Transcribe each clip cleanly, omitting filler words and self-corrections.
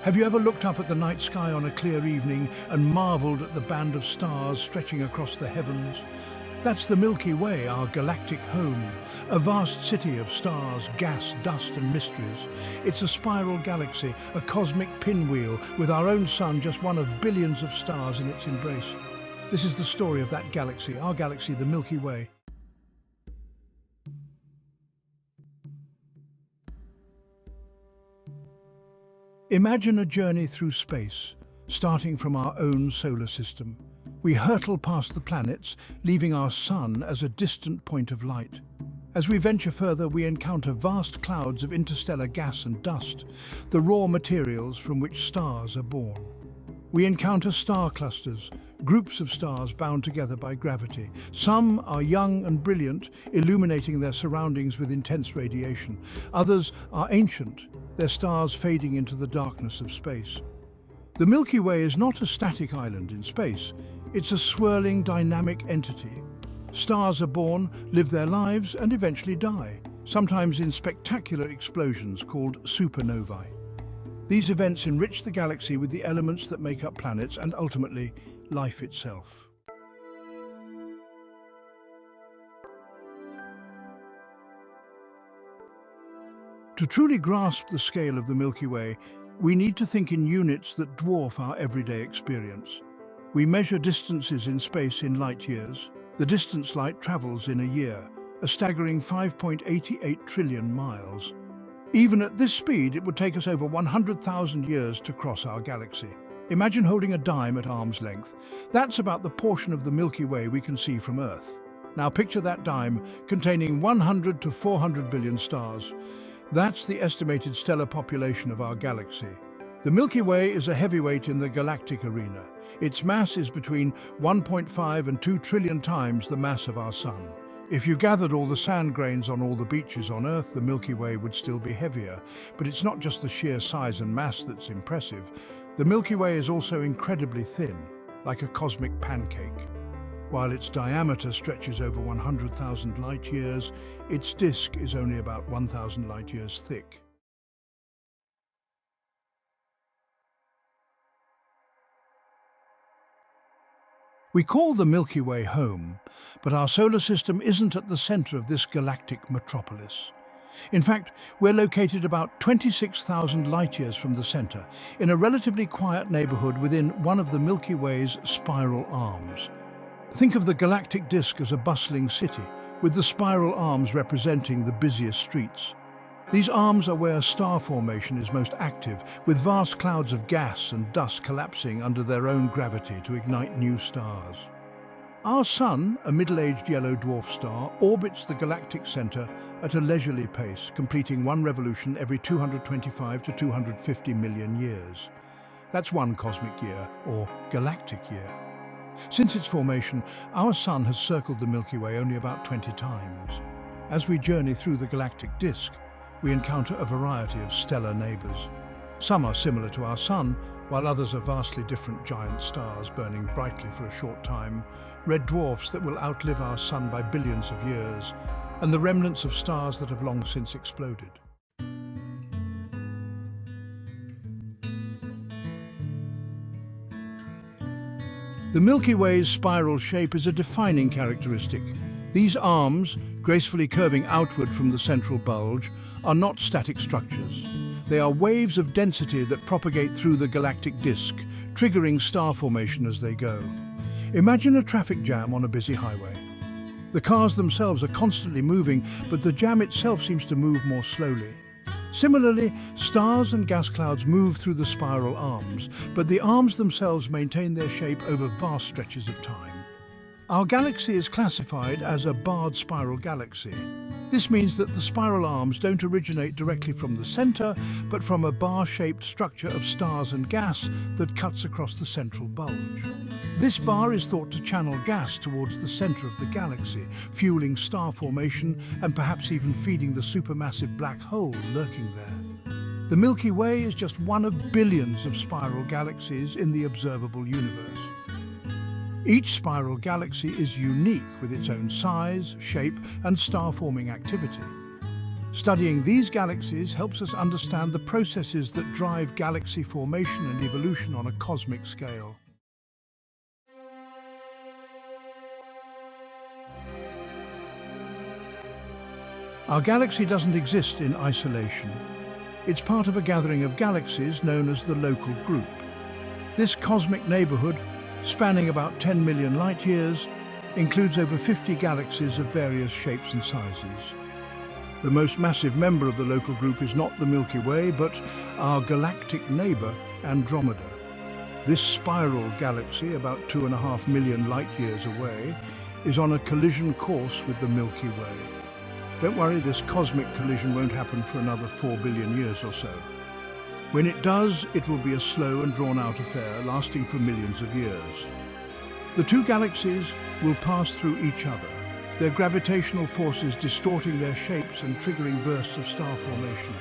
Have you ever looked up at the night sky on a clear evening and marveled at the band of stars stretching across the heavens? That's the Milky Way, our galactic home, a vast city of stars, gas, dust and mysteries. It's a spiral galaxy, a cosmic pinwheel, with our own sun just one of billions of stars in its embrace. This is the story of that galaxy, our galaxy, the Milky Way. Imagine a journey through space, starting from our own solar system. We hurtle past the planets, leaving our sun as a distant point of light. As we venture further, we encounter vast clouds of interstellar gas and dust, the raw materials from which stars are born. We encounter star clusters, groups of stars bound together by gravity. Some are young and brilliant, illuminating their surroundings with intense radiation. Others are ancient, their stars fading into the darkness of space. The Milky Way is not a static island in space. It's a swirling, dynamic entity. Stars are born, live their lives, and eventually die, sometimes in spectacular explosions called supernovae. These events enrich the galaxy with the elements that make up planets and ultimately life itself. To truly grasp the scale of the Milky Way, we need to think in units that dwarf our everyday experience. We measure distances in space in light years. The distance light travels in a year, a staggering 5.88 trillion miles. Even at this speed, it would take us over 100,000 years to cross our galaxy. Imagine holding a dime at arm's length. That's about the portion of the Milky Way we can see from Earth. Now picture that dime containing 100 to 400 billion stars. That's the estimated stellar population of our galaxy. The Milky Way is a heavyweight in the galactic arena. Its mass is between 1.5 and 2 trillion times the mass of our Sun. If you gathered all the sand grains on all the beaches on Earth, the Milky Way would still be heavier. But it's not just the sheer size and mass that's impressive. The Milky Way is also incredibly thin, like a cosmic pancake. While its diameter stretches over 100,000 light-years, its disk is only about 1,000 light-years thick. We call the Milky Way home, but our solar system isn't at the center of this galactic metropolis. In fact, we're located about 26,000 light-years from the center, in a relatively quiet neighborhood within one of the Milky Way's spiral arms. Think of the galactic disk as a bustling city, with the spiral arms representing the busiest streets. These arms are where star formation is most active, with vast clouds of gas and dust collapsing under their own gravity to ignite new stars. Our Sun, a middle-aged yellow dwarf star, orbits the galactic center at a leisurely pace, completing one revolution every 225 to 250 million years. That's one cosmic year, or galactic year. Since its formation, our Sun has circled the Milky Way only about 20 times. As we journey through the galactic disk, we encounter a variety of stellar neighbors. Some are similar to our Sun, while others are vastly different giant stars burning brightly for a short time, red dwarfs that will outlive our Sun by billions of years, and the remnants of stars that have long since exploded. The Milky Way's spiral shape is a defining characteristic. These arms, gracefully curving outward from the central bulge, are not static structures. They are waves of density that propagate through the galactic disk, triggering star formation as they go. Imagine a traffic jam on a busy highway. The cars themselves are constantly moving, but the jam itself seems to move more slowly. Similarly, stars and gas clouds move through the spiral arms, but the arms themselves maintain their shape over vast stretches of time. Our galaxy is classified as a barred spiral galaxy. This means that the spiral arms don't originate directly from the center, but from a bar-shaped structure of stars and gas that cuts across the central bulge. This bar is thought to channel gas towards the center of the galaxy, fueling star formation and perhaps even feeding the supermassive black hole lurking there. The Milky Way is just one of billions of spiral galaxies in the observable universe. Each spiral galaxy is unique with its own size, shape, and star-forming activity. Studying these galaxies helps us understand the processes that drive galaxy formation and evolution on a cosmic scale. Our galaxy doesn't exist in isolation. It's part of a gathering of galaxies known as the local group. This cosmic neighborhood, spanning about 10 million light-years, includes over 50 galaxies of various shapes and sizes. The most massive member of the local group is not the Milky Way, but our galactic neighbor, Andromeda. This spiral galaxy, about 2.5 million light-years away, is on a collision course with the Milky Way. Don't worry, this cosmic collision won't happen for another 4 billion years or so. When it does, it will be a slow and drawn-out affair lasting for millions of years. The two galaxies will pass through each other, their gravitational forces distorting their shapes and triggering bursts of star formation.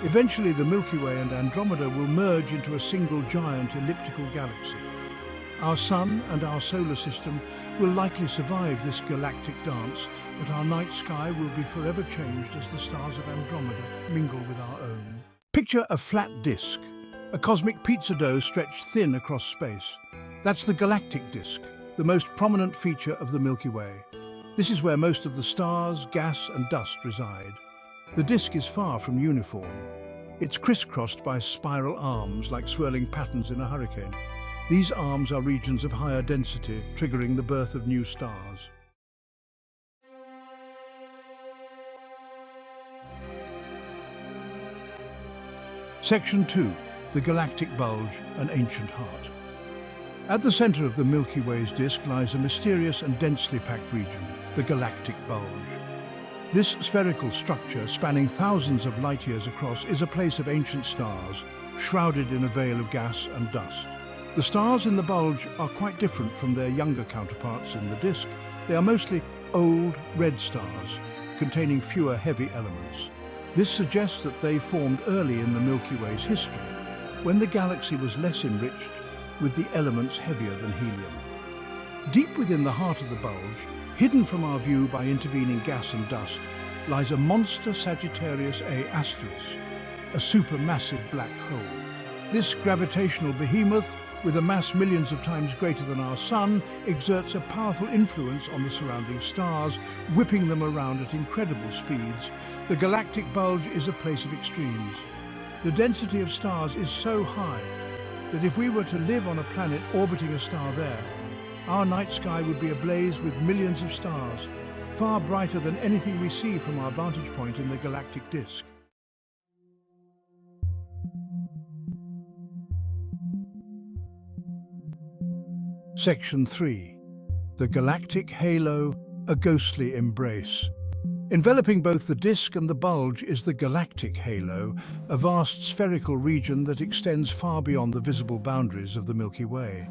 Eventually, the Milky Way and Andromeda will merge into a single giant elliptical galaxy. Our Sun and our solar system will likely survive this galactic dance, but our night sky will be forever changed as the stars of Andromeda mingle with our own. Picture a flat disk, a cosmic pizza dough stretched thin across space. That's the galactic disk, the most prominent feature of the Milky Way. This is where most of the stars, gas and dust reside. The disk is far from uniform. It's crisscrossed by spiral arms like swirling patterns in a hurricane. These arms are regions of higher density, triggering the birth of new stars. Section 2. The Galactic Bulge, an Ancient Heart. At the center of the Milky Way's disk lies a mysterious and densely packed region, the Galactic Bulge. This spherical structure, spanning thousands of light-years across, is a place of ancient stars, shrouded in a veil of gas and dust. The stars in the bulge are quite different from their younger counterparts in the disk. They are mostly old, red stars, containing fewer heavy elements. This suggests that they formed early in the Milky Way's history, when the galaxy was less enriched with the elements heavier than helium. Deep within the heart of the bulge, hidden from our view by intervening gas and dust, lies a monster Sagittarius A asterisk, a supermassive black hole. This gravitational behemoth, with a mass millions of times greater than our Sun, exerts a powerful influence on the surrounding stars, whipping them around at incredible speeds. The galactic bulge is a place of extremes. The density of stars is so high that if we were to live on a planet orbiting a star there, our night sky would be ablaze with millions of stars, far brighter than anything we see from our vantage point in the galactic disk. Section 3. The Galactic Halo, a Ghostly Embrace. Enveloping both the disk and the bulge is the galactic halo, a vast spherical region that extends far beyond the visible boundaries of the Milky Way.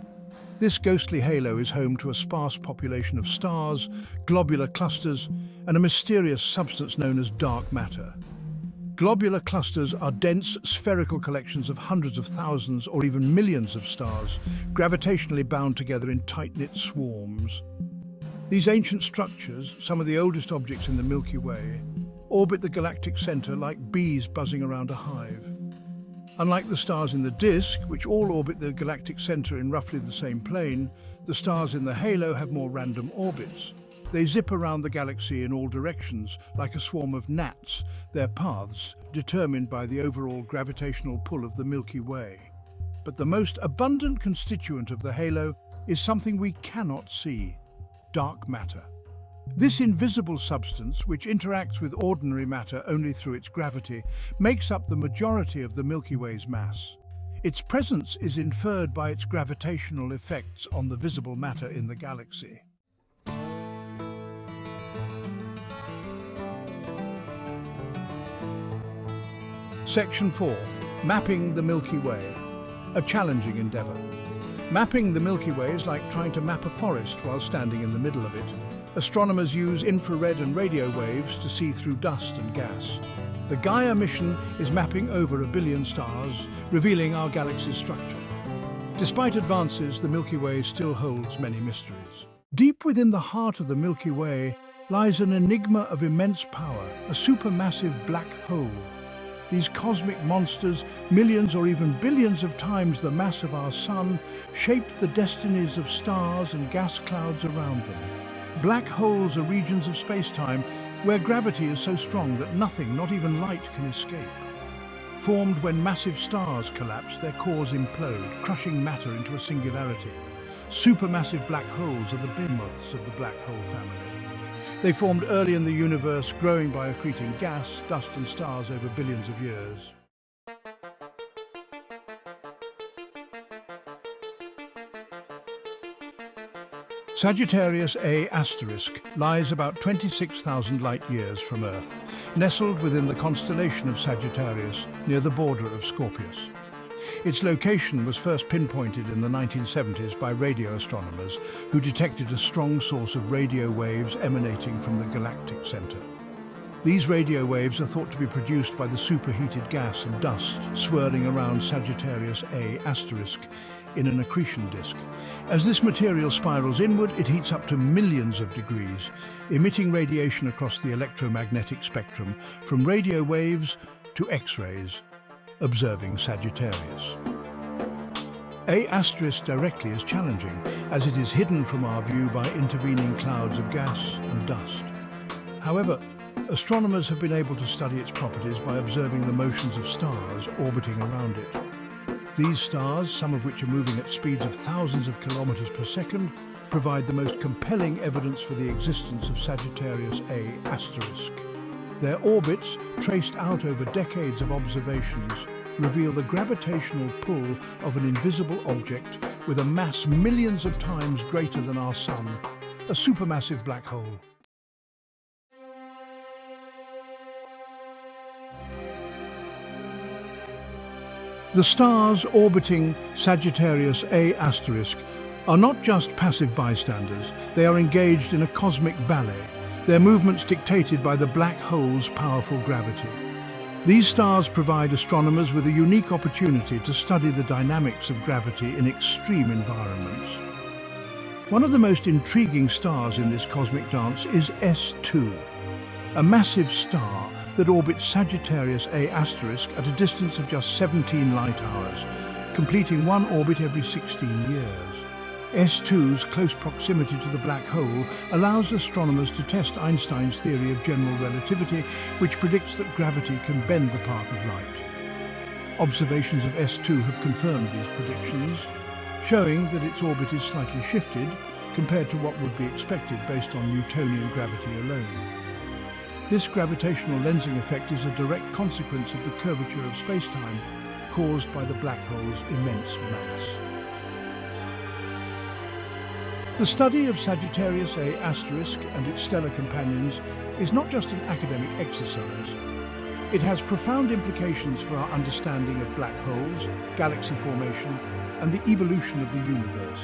This ghostly halo is home to a sparse population of stars, globular clusters, and a mysterious substance known as dark matter. Globular clusters are dense, spherical collections of hundreds of thousands or even millions of stars, gravitationally bound together in tight-knit swarms. These ancient structures, some of the oldest objects in the Milky Way, orbit the galactic center like bees buzzing around a hive. Unlike the stars in the disk, which all orbit the galactic center in roughly the same plane, the stars in the halo have more random orbits. They zip around the galaxy in all directions, like a swarm of gnats, their paths determined by the overall gravitational pull of the Milky Way. But the most abundant constituent of the halo is something we cannot see: dark matter. This invisible substance, which interacts with ordinary matter only through its gravity, makes up the majority of the Milky Way's mass. Its presence is inferred by its gravitational effects on the visible matter in the galaxy. Section 4. Mapping the Milky Way. A challenging endeavor. Mapping the Milky Way is like trying to map a forest while standing in the middle of it. Astronomers use infrared and radio waves to see through dust and gas. The Gaia mission is mapping over 1 billion stars, revealing our galaxy's structure. Despite advances, the Milky Way still holds many mysteries. Deep within the heart of the Milky Way lies an enigma of immense power, a supermassive black hole. These cosmic monsters, millions or even billions of times the mass of our Sun, shaped the destinies of stars and gas clouds around them. Black holes are regions of space-time where gravity is so strong that nothing, not even light, can escape. Formed when massive stars collapse, their cores implode, crushing matter into a singularity. Supermassive black holes are the behemoths of the black hole family. They formed early in the universe, growing by accreting gas, dust and stars over billions of years. Sagittarius A asterisk lies about 26,000 light-years from Earth, nestled within the constellation of Sagittarius near the border of Scorpius. Its location was first pinpointed in the 1970s by radio astronomers who detected a strong source of radio waves emanating from the galactic center. These radio waves are thought to be produced by the superheated gas and dust swirling around Sagittarius A asterisk in an accretion disk. As this material spirals inward, it heats up to millions of degrees, emitting radiation across the electromagnetic spectrum, from radio waves to X-rays, observing Sagittarius. A asterisk directly is challenging, as it is hidden from our view by intervening clouds of gas and dust. However, astronomers have been able to study its properties by observing the motions of stars orbiting around it. These stars, some of which are moving at speeds of thousands of kilometers per second, provide the most compelling evidence for the existence of Sagittarius A asterisk. Their orbits, traced out over decades of observations, reveal the gravitational pull of an invisible object with a mass millions of times greater than our Sun, a supermassive black hole. The stars orbiting Sagittarius A asterisk are not just passive bystanders, they are engaged in a cosmic ballet, their movements dictated by the black hole's powerful gravity. These stars provide astronomers with a unique opportunity to study the dynamics of gravity in extreme environments. One of the most intriguing stars in this cosmic dance is S2, a massive star that orbits Sagittarius A asterisk at a distance of just 17 light-hours, completing one orbit every 16 years. S2's close proximity to the black hole allows astronomers to test Einstein's theory of general relativity, which predicts that gravity can bend the path of light. Observations of S2 have confirmed these predictions, showing that its orbit is slightly shifted compared to what would be expected based on Newtonian gravity alone. This gravitational lensing effect is a direct consequence of the curvature of space-time caused by the black hole's immense mass. The study of Sagittarius A asterisk and its stellar companions is not just an academic exercise. It has profound implications for our understanding of black holes, galaxy formation, and the evolution of the universe.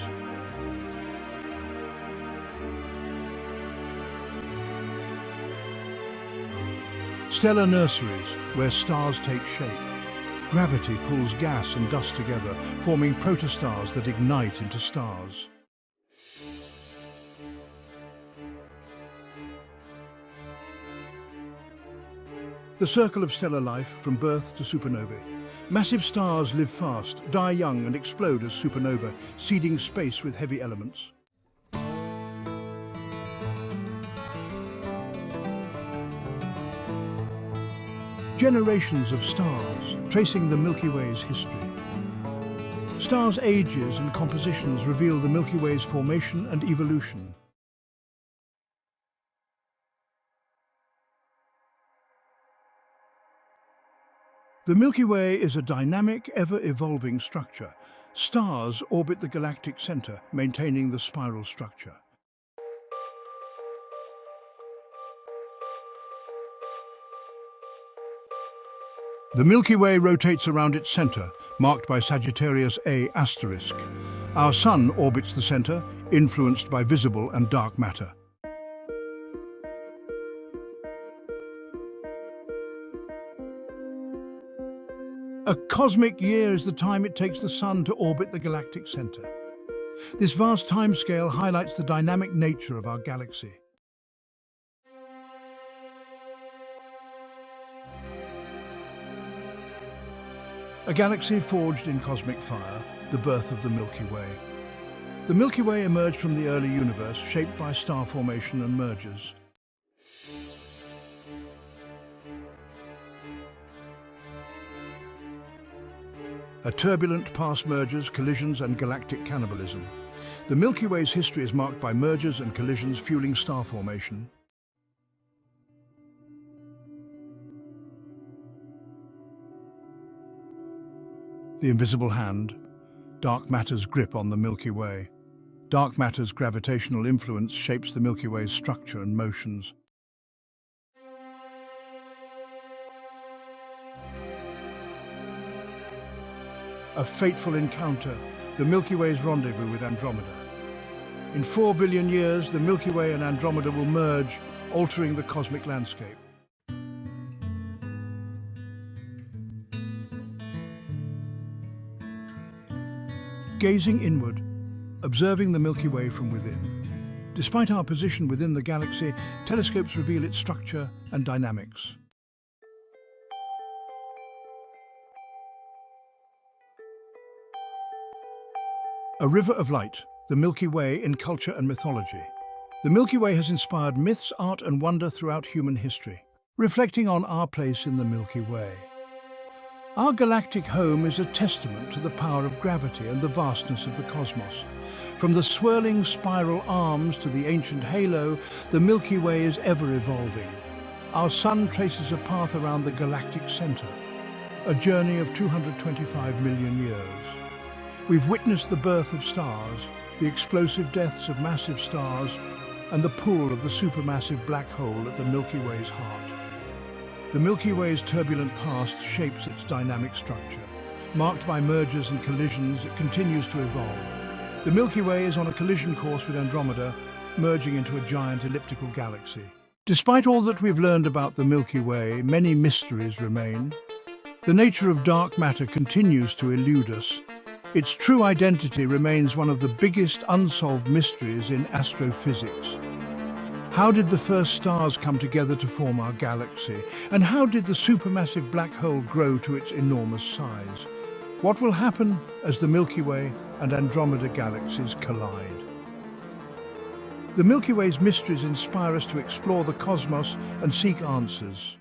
Stellar nurseries, where stars take shape. Gravity pulls gas and dust together, forming protostars that ignite into stars. The circle of stellar life from birth to supernovae. Massive stars live fast, die young and explode as supernovae, seeding space with heavy elements. Generations of stars, tracing the Milky Way's history. Stars' ages and compositions reveal the Milky Way's formation and evolution. The Milky Way is a dynamic, ever-evolving structure. Stars orbit the galactic center, maintaining the spiral structure. The Milky Way rotates around its center, marked by Sagittarius A asterisk. Our Sun orbits the center, influenced by visible and dark matter. A cosmic year is the time it takes the Sun to orbit the galactic center. This vast timescale highlights the dynamic nature of our galaxy. A galaxy forged in cosmic fire, the birth of the Milky Way. The Milky Way emerged from the early universe, shaped by star formation and mergers. A turbulent past mergers, collisions and galactic cannibalism. The Milky Way's history is marked by mergers and collisions fueling star formation. The invisible hand, dark matter's grip on the Milky Way. Dark matter's gravitational influence shapes the Milky Way's structure and motions. A fateful encounter, the Milky Way's rendezvous with Andromeda. In 4 billion years, the Milky Way and Andromeda will merge, altering the cosmic landscape. Gazing inward, observing the Milky Way from within. Despite our position within the galaxy, telescopes reveal its structure and dynamics. A river of light, the Milky Way in culture and mythology. The Milky Way has inspired myths, art and wonder throughout human history, reflecting on our place in the Milky Way. Our galactic home is a testament to the power of gravity and the vastness of the cosmos. From the swirling spiral arms to the ancient halo, the Milky Way is ever evolving. Our sun traces a path around the galactic center, a journey of 225 million years. We've witnessed the birth of stars, the explosive deaths of massive stars, and the pull of the supermassive black hole at the Milky Way's heart. The Milky Way's turbulent past shapes its dynamic structure. Marked by mergers and collisions, it continues to evolve. The Milky Way is on a collision course with Andromeda, merging into a giant elliptical galaxy. Despite all that we've learned about the Milky Way, many mysteries remain. The nature of dark matter continues to elude us. Its true identity remains one of the biggest unsolved mysteries in astrophysics. How did the first stars come together to form our galaxy? And how did the supermassive black hole grow to its enormous size? What will happen as the Milky Way and Andromeda galaxies collide? The Milky Way's mysteries inspire us to explore the cosmos and seek answers.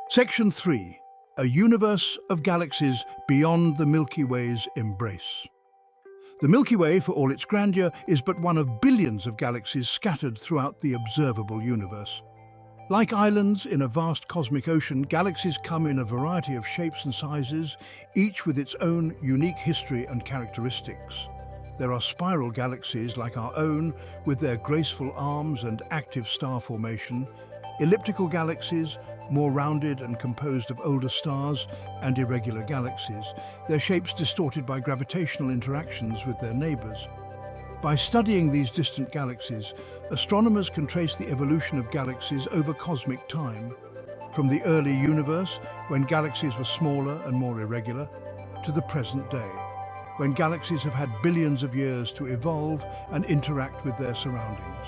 Section 3. A universe of galaxies beyond the Milky Way's embrace. The Milky Way, for all its grandeur, is but one of billions of galaxies scattered throughout the observable universe. Like islands in a vast cosmic ocean, galaxies come in a variety of shapes and sizes, each with its own unique history and characteristics. There are spiral galaxies like our own, with their graceful arms and active star formation, elliptical galaxies, more rounded and composed of older stars, and irregular galaxies, their shapes distorted by gravitational interactions with their neighbors. By studying these distant galaxies, astronomers can trace the evolution of galaxies over cosmic time, from the early universe, when galaxies were smaller and more irregular, to the present day, when galaxies have had billions of years to evolve and interact with their surroundings.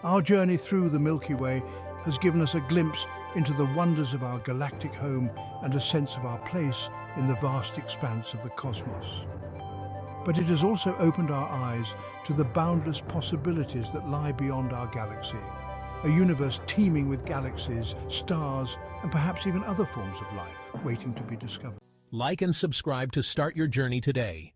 Our journey through the Milky Way has given us a glimpse into the wonders of our galactic home and a sense of our place in the vast expanse of the cosmos. But it has also opened our eyes to the boundless possibilities that lie beyond our galaxy, a universe teeming with galaxies, stars, and perhaps even other forms of life waiting to be discovered. Like and subscribe to start your journey today.